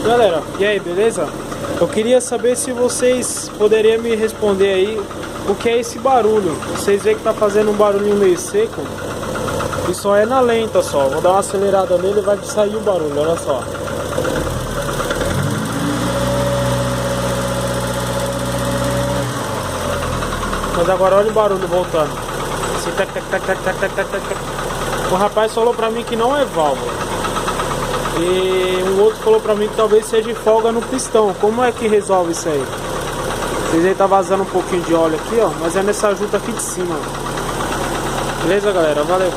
Galera, e aí, beleza? Eu queria saber se vocês poderiam me responder aí o que é esse barulho. Vocês veem que tá fazendo um barulhinho meio seco e só é na lenta só. Vou dar uma acelerada nele e vai sair o barulho, olha só. Mas agora olha o barulho voltando. Esse tac, tac, tac, tac, tac, tac, tac, tac. O rapaz falou pra mim que não é válvula. E um outro falou pra mim que talvez seja folga no pistão. Como é que resolve isso aí? Vocês aí tá vazando um pouquinho de óleo aqui, ó. Mas é nessa junta aqui de cima. Beleza, galera? Valeu.